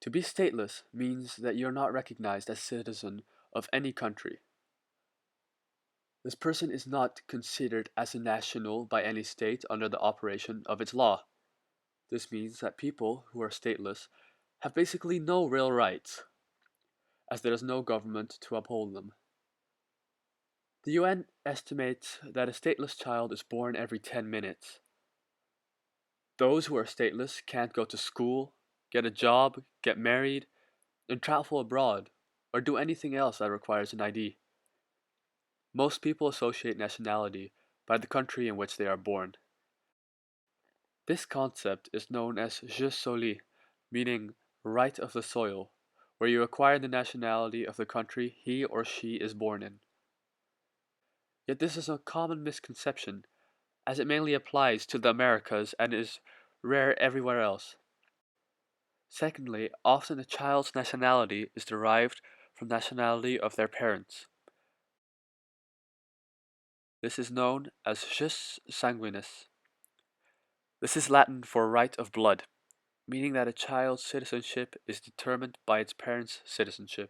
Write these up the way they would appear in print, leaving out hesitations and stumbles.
To be stateless means that you're not recognized as citizen of any country. This person is not considered as a national by any state under the operation of its law. This means that people who are stateless have basically no real rights, as there is no government to uphold them. The UN estimates that a stateless child is born every 10 minutes. Those who are stateless can't go to school, get a job, get married, and travel abroad, or do anything else that requires an ID. Most people associate nationality by the country in which they are born. This concept is known as jus soli, meaning right of the soil, where you acquire the nationality of the country he or she is born in. Yet this is a common misconception, as it mainly applies to the Americas and is rare everywhere else. Secondly, often a child's nationality is derived from nationality of their parents. This is known as jus sanguinis. This is Latin for right of blood, meaning that a child's citizenship is determined by its parents' citizenship.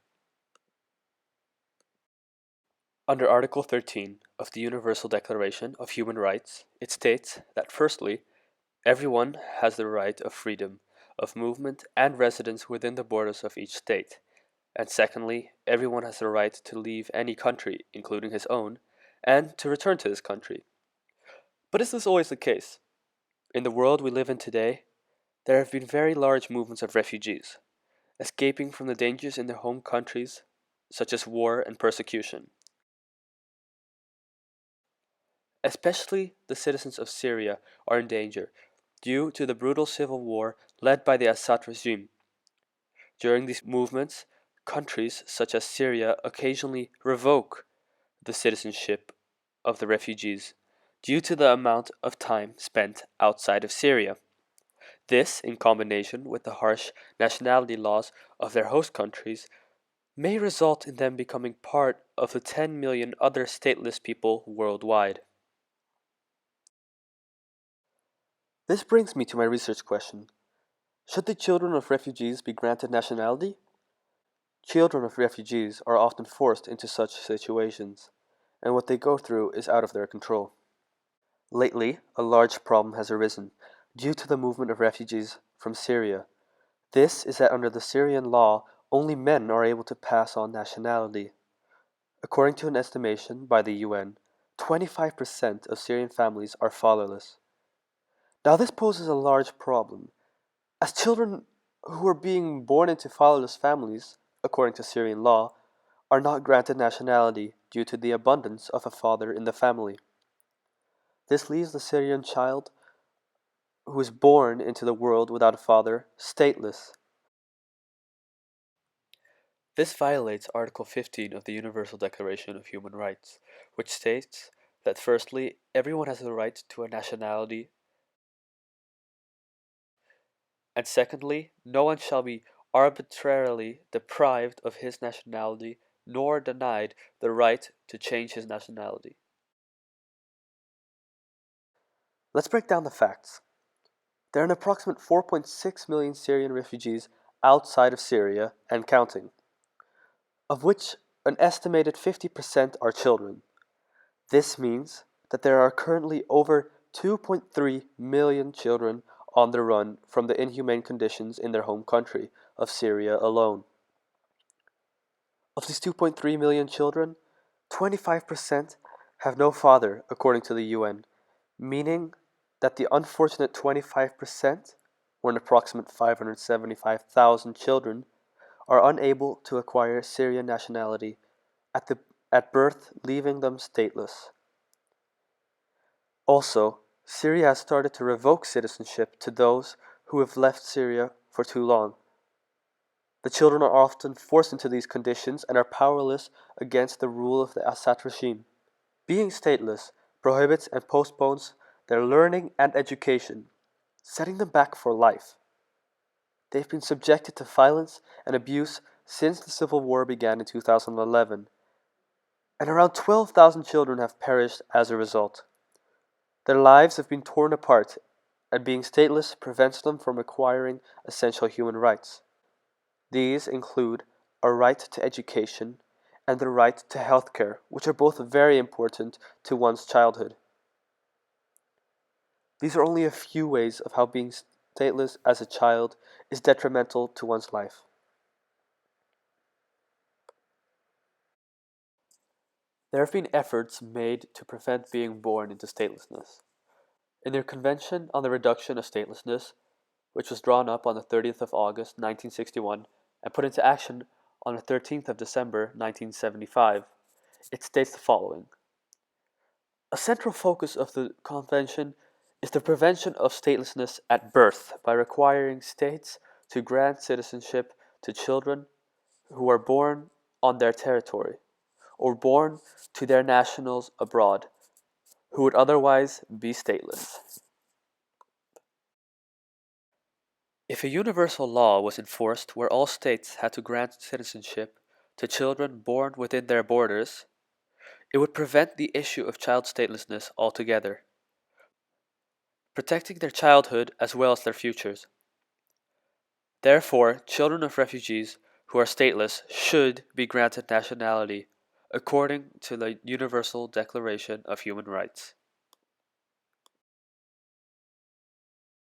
Under Article 13 of the Universal Declaration of Human Rights, it states that firstly, everyone has the right of freedom of movement and residence within the borders of each state, and secondly, everyone has the right to leave any country, including his own, and to return to this country. But is this always the case? In the world we live in today, there have been very large movements of refugees, escaping from the dangers in their home countries, such as war and persecution. Especially the citizens of Syria are in danger due to the brutal civil war led by the Assad regime. During these movements, countries such as Syria occasionally revoke the citizenship of the refugees due to the amount of time spent outside of Syria. This, in combination with the harsh nationality laws of their host countries, may result in them becoming part of the 10 million other stateless people worldwide. This brings me to my research question. Should the children of refugees be granted nationality? Children of refugees are often forced into such situations, and what they go through is out of their control. Lately, a large problem has arisen due to the movement of refugees from Syria. This is that under the Syrian law, only men are able to pass on nationality. According to an estimation by the UN, 25% of Syrian families are fatherless. Now, this poses a large problem, as children who are being born into fatherless families, according to Syrian law, are not granted nationality due to the abundance of a father in the family. This leaves the Syrian child who is born into the world without a father stateless. This violates Article 15 of the Universal Declaration of Human Rights, which states that firstly, everyone has the right to a nationality, and secondly, no one shall be arbitrarily deprived of his nationality nor denied the right to change his nationality. Let's break down the facts. There are an approximate 4.6 million Syrian refugees outside of Syria and counting, of which an estimated 50% are children. This means that there are currently over 2.3 million children on the run from the inhumane conditions in their home country of Syria alone. Of these 2.3 million children, 25% have no father, according to the UN, meaning that the unfortunate 25%, or an approximate 575,000 children, are unable to acquire Syrian nationality at birth, leaving them stateless. Also, Syria has started to revoke citizenship to those who have left Syria for too long. The children are often forced into these conditions and are powerless against the rule of the Assad regime. Being stateless prohibits and postpones their learning and education, setting them back for life. They've been subjected to violence and abuse since the civil war began in 2011, and around 12,000 children have perished as a result. Their lives have been torn apart, and being stateless prevents them from acquiring essential human rights. These include a right to education and the right to healthcare, which are both very important to one's childhood. These are only a few ways of how being stateless as a child is detrimental to one's life. There have been efforts made to prevent being born into statelessness. In their Convention on the Reduction of Statelessness, which was drawn up on the 30th of August 1961 and put into action on the 13th of December 1975, it states the following. A central focus of the Convention is the prevention of statelessness at birth by requiring states to grant citizenship to children who are born on their territory or born to their nationals abroad who would otherwise be stateless. If a universal law was enforced where all states had to grant citizenship to children born within their borders, it would prevent the issue of child statelessness altogether, protecting their childhood as well as their futures. Therefore, children of refugees who are stateless should be granted nationality according to the Universal Declaration of Human Rights.